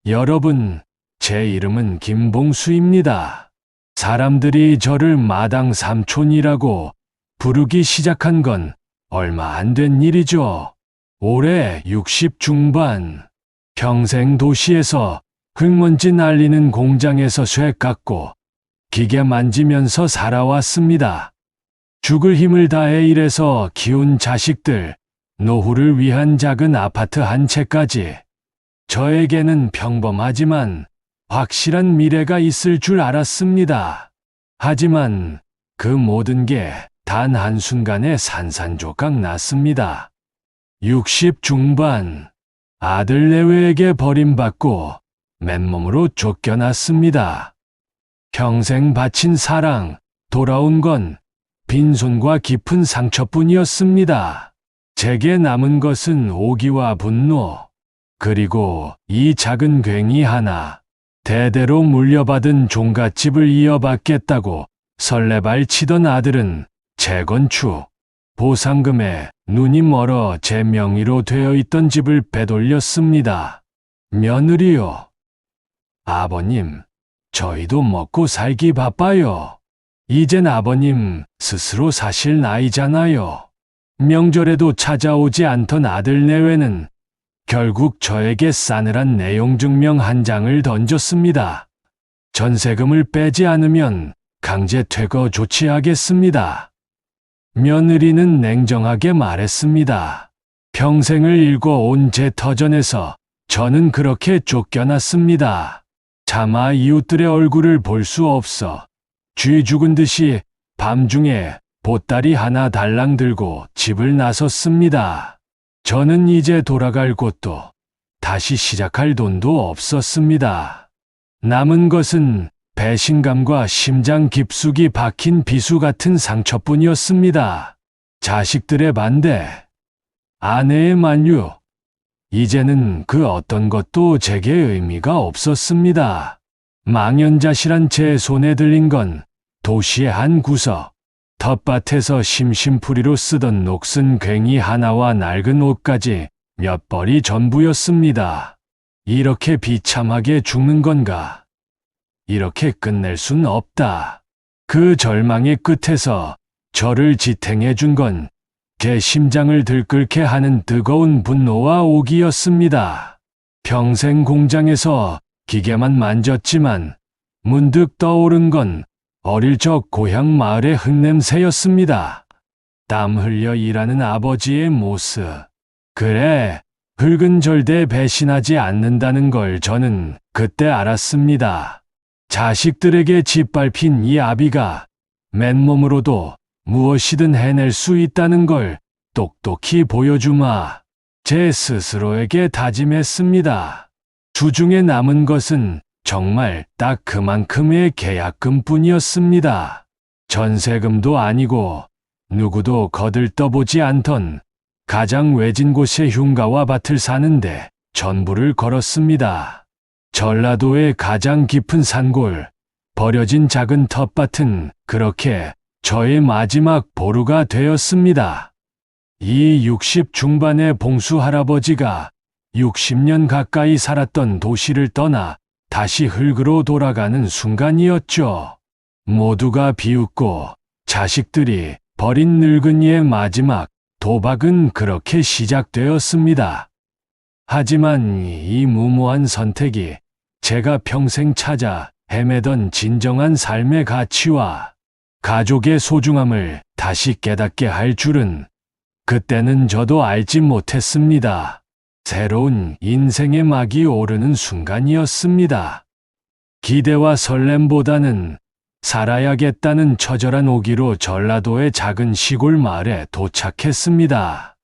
여러분, 제 이름은 김봉수입니다. 사람들이 저를 마당 삼촌이라고 부르기 시작한 건 얼마 안 된 일이죠. 올해 60 중반. 평생 도시에서 흙먼지 날리는 공장에서 쇠 깎고 기계 만지면서 살아왔습니다. 죽을 힘을 다해 일해서 키운 자식들, 노후를 위한 작은 아파트 한 채까지. 저에게는 평범하지만 확실한 미래가 있을 줄 알았습니다. 하지만 그 모든 게 단 한순간에 산산조각 났습니다. 60 중반. 아들 내외에게 버림받고 맨몸으로 쫓겨났습니다. 평생 바친 사랑, 돌아온 건 빈손과 깊은 상처뿐이었습니다. 제게 남은 것은 오기와 분노, 그리고 이 작은 괭이 하나. 대대로 물려받은 종갓집을 이어받겠다고 설레발 치던 아들은 재건축, 보상금에 눈이 멀어 제 명의로 되어 있던 집을 빼돌렸습니다. 며느리요. 아버님, 저희도 먹고 살기 바빠요. 이젠 아버님 스스로 사실 나이잖아요. 명절에도 찾아오지 않던 아들 내외는 결국 저에게 싸늘한 내용 증명 한 장을 던졌습니다. 전세금을 빼지 않으면 강제 퇴거 조치하겠습니다. 며느리는 냉정하게 말했습니다. 평생을 일궈온 제 터전에서 저는 그렇게 쫓겨났습니다. 차마 이웃들의 얼굴을 볼 수 없어 쥐 죽은 듯이 밤중에 보따리 하나 달랑 들고 집을 나섰습니다. 저는 이제 돌아갈 곳도 다시 시작할 돈도 없었습니다. 남은 것은 배신감과 심장 깊숙이 박힌 비수 같은 상처뿐이었습니다. 자식들의 반대, 아내의 만류, 이제는 그 어떤 것도 제게 의미가 없었습니다. 망연자실한 제 손에 들린 건 도시의 한 구석, 텃밭에서 심심풀이로 쓰던 녹슨 괭이 하나와 낡은 옷까지 몇 벌이 전부였습니다. 이렇게 비참하게 죽는 건가? 이렇게 끝낼 순 없다. 그 절망의 끝에서 저를 지탱해 준 건 제 심장을 들끓게 하는 뜨거운 분노와 오기였습니다. 평생 공장에서 기계만 만졌지만 문득 떠오른 건 어릴 적 고향 마을의 흙냄새였습니다. 땀 흘려 일하는 아버지의 모습. 그래, 흙은 절대 배신하지 않는다는 걸 저는 그때 알았습니다. 자식들에게 짓밟힌 이 아비가 맨몸으로도 무엇이든 해낼 수 있다는 걸 똑똑히 보여주마. 제 스스로에게 다짐했습니다. 주중에 남은 것은 정말 딱 그만큼의 계약금뿐이었습니다. 전세금도 아니고 누구도 거들떠보지 않던 가장 외진 곳의 흉가와 밭을 사는데 전부를 걸었습니다. 전라도의 가장 깊은 산골, 버려진 작은 텃밭은 그렇게 저의 마지막 보루가 되었습니다. 이 60 중반의 봉수 할아버지가 60년 가까이 살았던 도시를 떠나 다시 흙으로 돌아가는 순간이었죠. 모두가 비웃고 자식들이 버린 늙은이의 마지막 도박은 그렇게 시작되었습니다. 하지만 이 무모한 선택이 제가 평생 찾아 헤매던 진정한 삶의 가치와 가족의 소중함을 다시 깨닫게 할 줄은 그때는 저도 알지 못했습니다. 새로운 인생의 막이 오르는 순간이었습니다. 기대와 설렘보다는 살아야겠다는 처절한 오기로 전라도의 작은 시골 마을에 도착했습니다.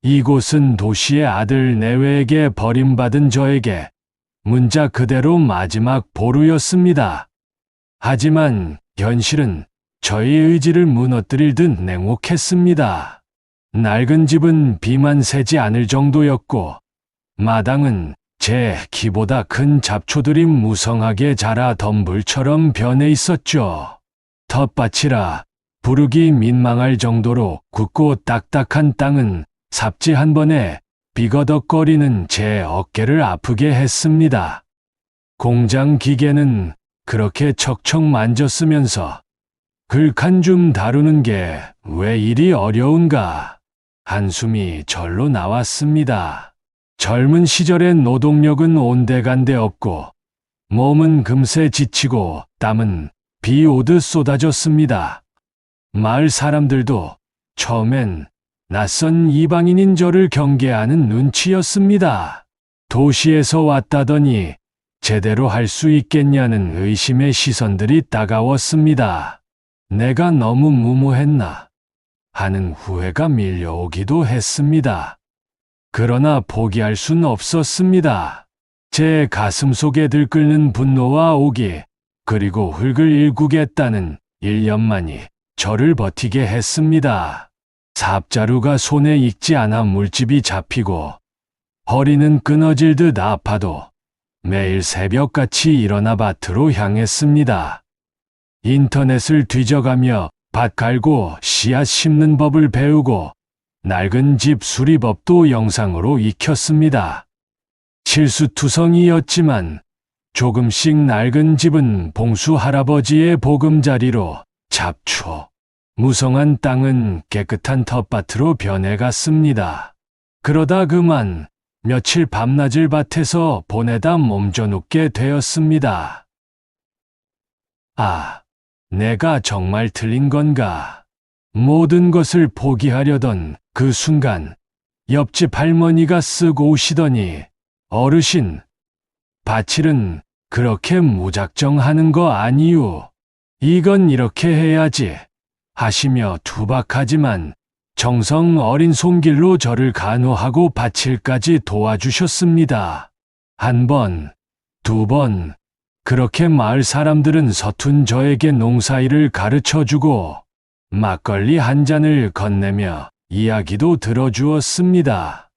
이곳은 도시의 아들 내외에게 버림받은 저에게 문자 그대로 마지막 보루였습니다. 하지만 현실은 저의 의지를 무너뜨릴 듯 냉혹했습니다. 낡은 집은 비만 새지 않을 정도였고 마당은 제 키보다 큰 잡초들이 무성하게 자라 덤불처럼 변해 있었죠. 텃밭이라 부르기 민망할 정도로 굳고 딱딱한 땅은 삽질 한 번에 비거덕거리는 제 어깨를 아프게 했습니다. 공장 기계는 그렇게 척척 만졌으면서 글 한 줌 다루는 게 왜 이리 어려운가? 한숨이 절로 나왔습니다. 젊은 시절의 노동력은 온데간데 없고 몸은 금세 지치고 땀은 비 오듯 쏟아졌습니다. 마을 사람들도 처음엔 낯선 이방인인 저를 경계하는 눈치였습니다. 도시에서 왔다더니 제대로 할 수 있겠냐는 의심의 시선들이 따가웠습니다. 내가 너무 무모했나 하는 후회가 밀려오기도 했습니다. 그러나 포기할 순 없었습니다. 제 가슴 속에 들끓는 분노와 오기, 그리고 흙을 일구겠다는 일념만이 저를 버티게 했습니다. 삽자루가 손에 익지 않아 물집이 잡히고 허리는 끊어질 듯 아파도 매일 새벽같이 일어나 밭으로 향했습니다. 인터넷을 뒤져가며 밭 갈고 씨앗 심는 법을 배우고 낡은 집 수리법도 영상으로 익혔습니다. 실수투성이였지만 조금씩 낡은 집은 봉수 할아버지의 보금자리로 잡초, 무성한 땅은 깨끗한 텃밭으로 변해갔습니다. 그러다 그만 며칠 밤낮을 밭에서 보내다 몸져 눕게 되었습니다. 아, 내가 정말 틀린 건가? 모든 것을 포기하려던 그 순간 옆집 할머니가 쓰고 오시더니 어르신, 밭일은 그렇게 무작정 하는 거 아니유. 이건 이렇게 해야지 하시며 투박하지만 정성 어린 손길로 저를 간호하고 밭일까지 도와주셨습니다. 한 번, 두 번, 그렇게 마을 사람들은 서툰 저에게 농사일을 가르쳐주고 막걸리 한 잔을 건네며 이야기도 들어주었습니다.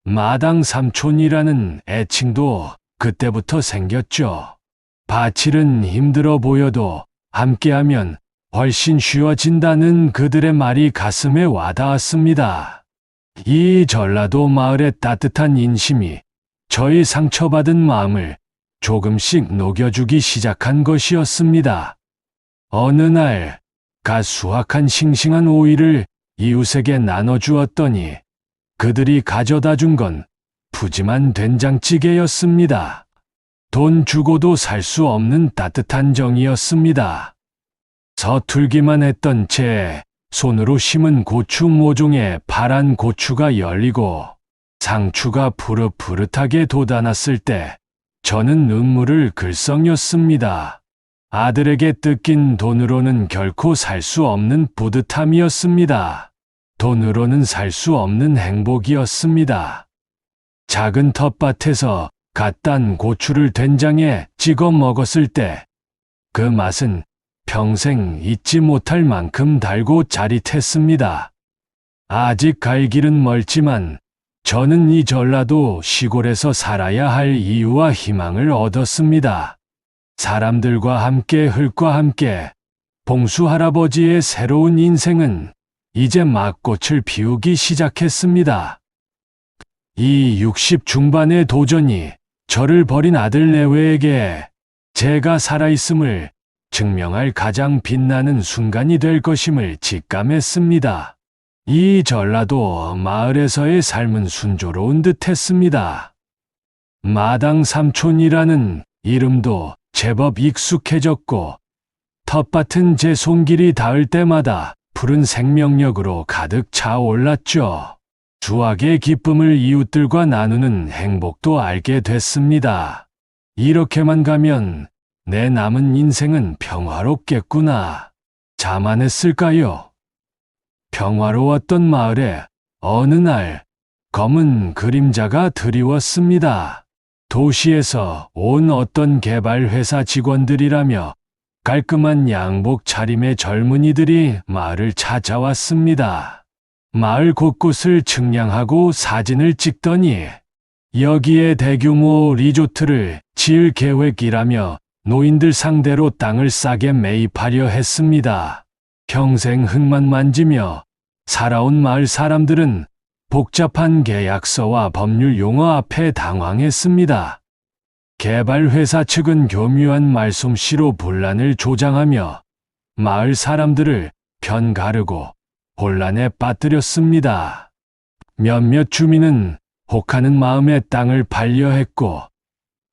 마당 삼촌이라는 애칭도 그때부터 생겼죠. 밭일은 힘들어 보여도 함께하면 훨씬 쉬워진다는 그들의 말이 가슴에 와닿았습니다. 이 전라도 마을의 따뜻한 인심이 저의 상처받은 마음을 조금씩 녹여주기 시작한 것이었습니다. 어느 날 갓 수확한 싱싱한 오이를 이웃에게 나눠주었더니 그들이 가져다 준 건 푸짐한 된장찌개였습니다. 돈 주고도 살 수 없는 따뜻한 정이었습니다. 서툴기만 했던 제 손으로 심은 고추 모종에 파란 고추가 열리고 상추가 푸릇푸릇하게 돋아났을 때 저는 눈물을 글썽였습니다. 아들에게 뜯긴 돈으로는 결코 살 수 없는 뿌듯함이었습니다. 돈으로는 살 수 없는 행복이었습니다. 작은 텃밭에서 갓 딴 고추를 된장에 찍어 먹었을 때 그 맛은 평생 잊지 못할 만큼 달고 짜릿했습니다. 아직 갈 길은 멀지만 저는 이 전라도 시골에서 살아야 할 이유와 희망을 얻었습니다. 사람들과 함께 흙과 함께 봉수 할아버지의 새로운 인생은 이제 막 꽃을 피우기 시작했습니다. 이 60 중반의 도전이 저를 버린 아들 내외에게 제가 살아있음을 증명할 가장 빛나는 순간이 될 것임을 직감했습니다. 이 전라도 마을에서의 삶은 순조로운 듯했습니다. 마당 삼촌이라는 이름도 제법 익숙해졌고 텃밭은 제 손길이 닿을 때마다 푸른 생명력으로 가득 차올랐죠. 수확의 기쁨을 이웃들과 나누는 행복도 알게 됐습니다. 이렇게만 가면 내 남은 인생은 평화롭겠구나. 자만했을까요? 평화로웠던 마을에 어느 날 검은 그림자가 드리웠습니다. 도시에서 온 어떤 개발회사 직원들이라며 깔끔한 양복 차림의 젊은이들이 마을을 찾아왔습니다. 마을 곳곳을 측량하고 사진을 찍더니 여기에 대규모 리조트를 지을 계획이라며 노인들 상대로 땅을 싸게 매입하려 했습니다. 평생 흙만 만지며 살아온 마을 사람들은 복잡한 계약서와 법률 용어 앞에 당황했습니다. 개발회사 측은 교묘한 말솜씨로 분란을 조장하며 마을 사람들을 편가르고 혼란에 빠뜨렸습니다. 몇몇 주민은 혹하는 마음에 땅을 반려했고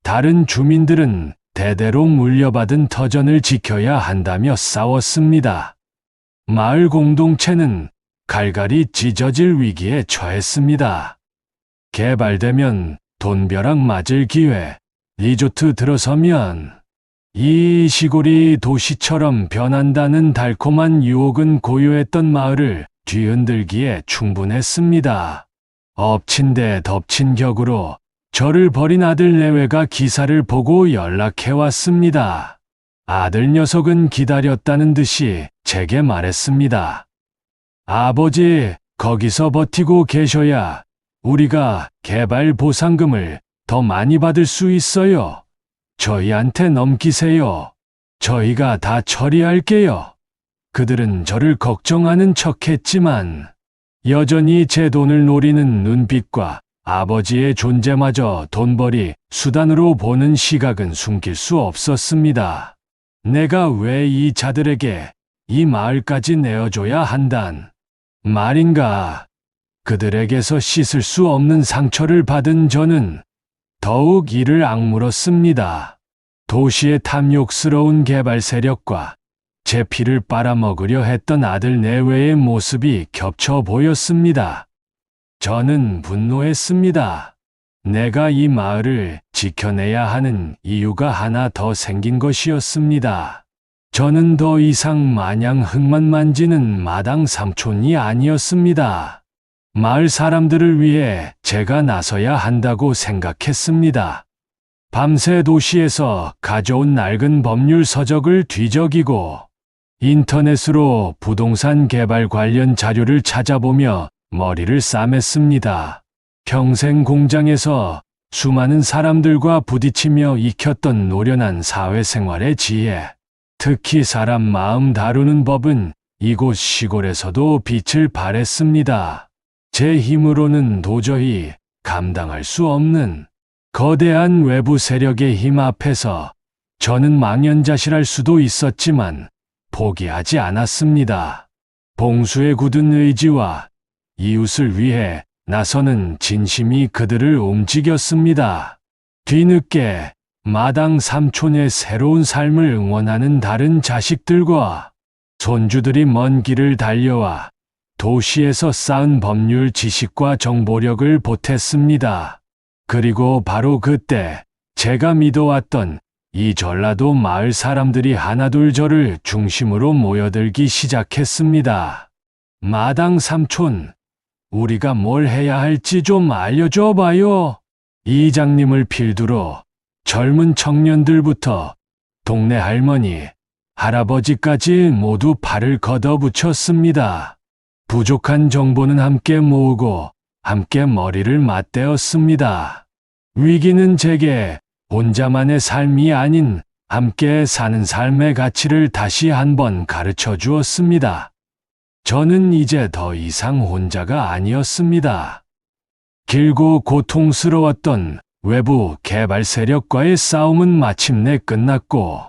다른 주민들은 대대로 물려받은 터전을 지켜야 한다며 싸웠습니다. 마을 공동체는 갈갈이 찢어질 위기에 처했습니다. 개발되면 돈벼락 맞을 기회, 리조트 들어서면 이 시골이 도시처럼 변한다는 달콤한 유혹은 고요했던 마을을 뒤흔들기에 충분했습니다. 엎친 데 덮친 격으로 저를 버린 아들 내외가 기사를 보고 연락해왔습니다. 아들 녀석은 기다렸다는 듯이 제게 말했습니다. 아버지, 거기서 버티고 계셔야 우리가 개발 보상금을 더 많이 받을 수 있어요. 저희한테 넘기세요. 저희가 다 처리할게요. 그들은 저를 걱정하는 척했지만 여전히 제 돈을 노리는 눈빛과 아버지의 존재마저 돈벌이 수단으로 보는 시각은 숨길 수 없었습니다. 내가 왜 이 자들에게 이 마을까지 내어줘야 한단 말인가. 그들에게서 씻을 수 없는 상처를 받은 저는 더욱 이를 악물었습니다. 도시의 탐욕스러운 개발 세력과 제 피를 빨아먹으려 했던 아들 내외의 모습이 겹쳐 보였습니다. 저는 분노했습니다. 내가 이 마을을 지켜내야 하는 이유가 하나 더 생긴 것이었습니다. 저는 더 이상 마냥 흙만 만지는 마당 삼촌이 아니었습니다. 마을 사람들을 위해 제가 나서야 한다고 생각했습니다. 밤새 도시에서 가져온 낡은 법률 서적을 뒤적이고 인터넷으로 부동산 개발 관련 자료를 찾아보며 머리를 싸맸습니다. 평생 공장에서 수많은 사람들과 부딪히며 익혔던 노련한 사회생활의 지혜, 특히 사람 마음 다루는 법은 이곳 시골에서도 빛을 발했습니다. 제 힘으로는 도저히 감당할 수 없는 거대한 외부 세력의 힘 앞에서 저는 망연자실할 수도 있었지만 포기하지 않았습니다. 봉수에 굳은 의지와 이웃을 위해 나서는 진심이 그들을 움직였습니다. 뒤늦게 마당 삼촌의 새로운 삶을 응원하는 다른 자식들과 손주들이 먼 길을 달려와 도시에서 쌓은 법률 지식과 정보력을 보탰습니다. 그리고 바로 그때 제가 믿어왔던 이 전라도 마을 사람들이 하나둘 저를 중심으로 모여들기 시작했습니다. 마당 삼촌, 우리가 뭘 해야 할지 좀 알려줘 봐요. 이장님을 필두로 젊은 청년들부터 동네 할머니, 할아버지까지 모두 팔을 걷어붙였습니다. 부족한 정보는 함께 모으고 함께 머리를 맞대었습니다. 위기는 제게 혼자만의 삶이 아닌 함께 사는 삶의 가치를 다시 한번 가르쳐 주었습니다. 저는 이제 더 이상 혼자가 아니었습니다. 길고 고통스러웠던 외부 개발 세력과의 싸움은 마침내 끝났고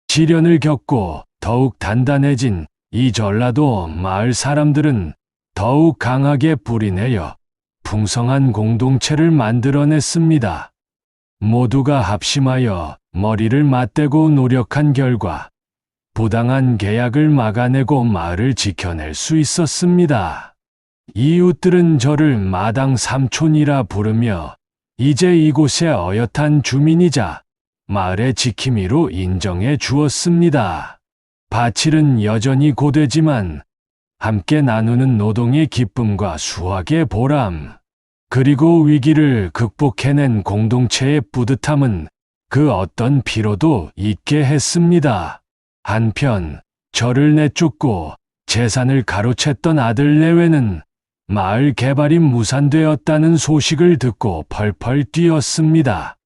시련을 겪고 더욱 단단해진 이 전라도 마을 사람들은 더욱 강하게 뿌리내려 풍성한 공동체를 만들어냈습니다. 모두가 합심하여 머리를 맞대고 노력한 결과 부당한 계약을 막아내고 마을을 지켜낼 수 있었습니다. 이웃들은 저를 마당 삼촌이라 부르며 이제 이곳의 어엿한 주민이자 마을의 지킴이로 인정해 주었습니다. 바칠은 여전히 고되지만 함께 나누는 노동의 기쁨과 수확의 보람, 그리고 위기를 극복해낸 공동체의 뿌듯함은 그 어떤 피로도 잊게 했습니다. 한편 저를 내쫓고 재산을 가로챘던 아들 내외는 마을 개발이 무산되었다는 소식을 듣고 펄펄 뛰었습니다.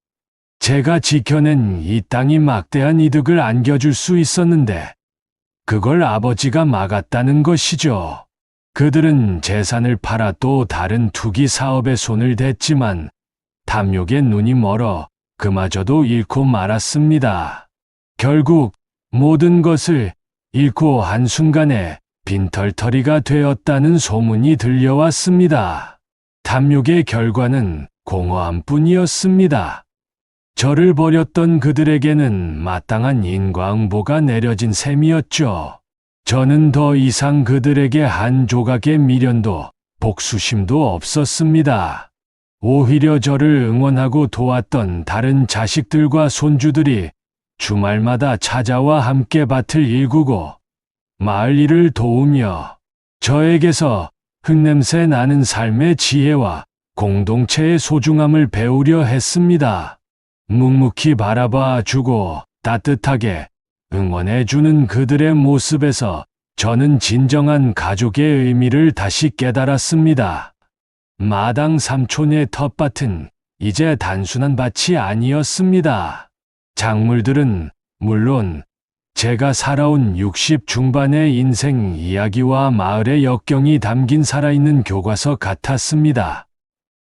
제가 지켜낸 이 땅이 막대한 이득을 안겨줄 수 있었는데 그걸 아버지가 막았다는 것이죠. 그들은 재산을 팔아 또 다른 투기 사업에 손을 댔지만 탐욕에 눈이 멀어 그마저도 잃고 말았습니다. 결국 모든 것을 잃고 한순간에 빈털터리가 되었다는 소문이 들려왔습니다. 탐욕의 결과는 공허함뿐이었습니다. 저를 버렸던 그들에게는 마땅한 인과응보가 내려진 셈이었죠. 저는 더 이상 그들에게 한 조각의 미련도 복수심도 없었습니다. 오히려 저를 응원하고 도왔던 다른 자식들과 손주들이 주말마다 찾아와 함께 밭을 일구고 마을 일을 도우며 저에게서 흙냄새 나는 삶의 지혜와 공동체의 소중함을 배우려 했습니다. 묵묵히 바라봐 주고 따뜻하게 응원해 주는 그들의 모습에서 저는 진정한 가족의 의미를 다시 깨달았습니다. 마당 삼촌의 텃밭은 이제 단순한 밭이 아니었습니다. 작물들은 물론 제가 살아온 60 중반의 인생 이야기와 마을의 역경이 담긴 살아있는 교과서 같았습니다.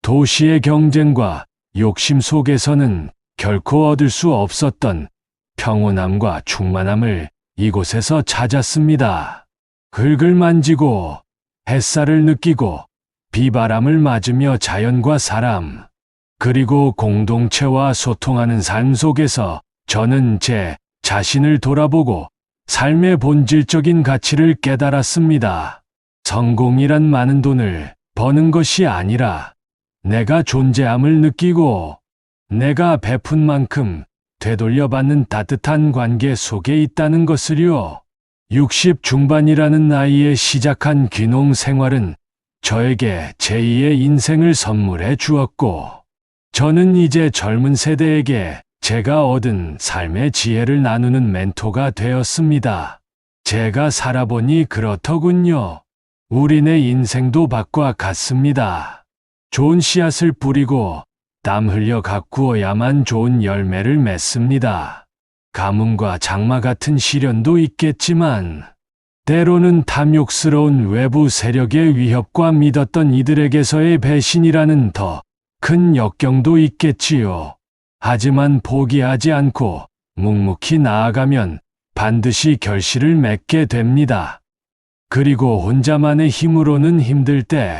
도시의 경쟁과 욕심 속에서는 결코 얻을 수 없었던 평온함과 충만함을 이곳에서 찾았습니다. 흙을 만지고 햇살을 느끼고 비바람을 맞으며 자연과 사람, 그리고 공동체와 소통하는 삶 속에서 저는 제 자신을 돌아보고 삶의 본질적인 가치를 깨달았습니다. 성공이란 많은 돈을 버는 것이 아니라 내가 존재함을 느끼고 내가 베푼 만큼 되돌려받는 따뜻한 관계 속에 있다는 것을요. 60 중반이라는 나이에 시작한 귀농 생활은 저에게 제2의 인생을 선물해 주었고, 저는 이제 젊은 세대에게 제가 얻은 삶의 지혜를 나누는 멘토가 되었습니다. 제가 살아보니 그렇더군요. 우리네 인생도 밭과 같습니다. 좋은 씨앗을 뿌리고 땀 흘려 가꾸어야만 좋은 열매를 맺습니다. 가뭄과 장마 같은 시련도 있겠지만 때로는 탐욕스러운 외부 세력의 위협과 믿었던 이들에게서의 배신이라는 더 큰 역경도 있겠지요. 하지만 포기하지 않고 묵묵히 나아가면 반드시 결실을 맺게 됩니다. 그리고 혼자만의 힘으로는 힘들 때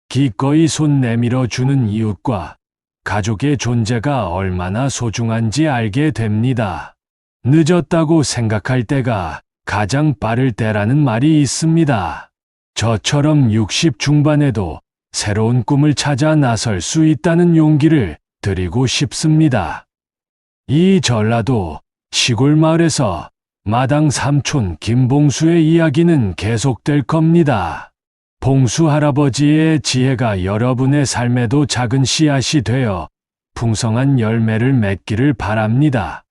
기꺼이 손 내밀어 주는 이웃과 가족의 존재가 얼마나 소중한지 알게 됩니다. 늦었다고 생각할 때가 가장 빠를 때라는 말이 있습니다. 저처럼 60 중반에도 새로운 꿈을 찾아 나설 수 있다는 용기를 드리고 싶습니다. 이 전라도 시골 마을에서 마당 삼촌 김봉수의 이야기는 계속될 겁니다. 봉수 할아버지의 지혜가 여러분의 삶에도 작은 씨앗이 되어 풍성한 열매를 맺기를 바랍니다.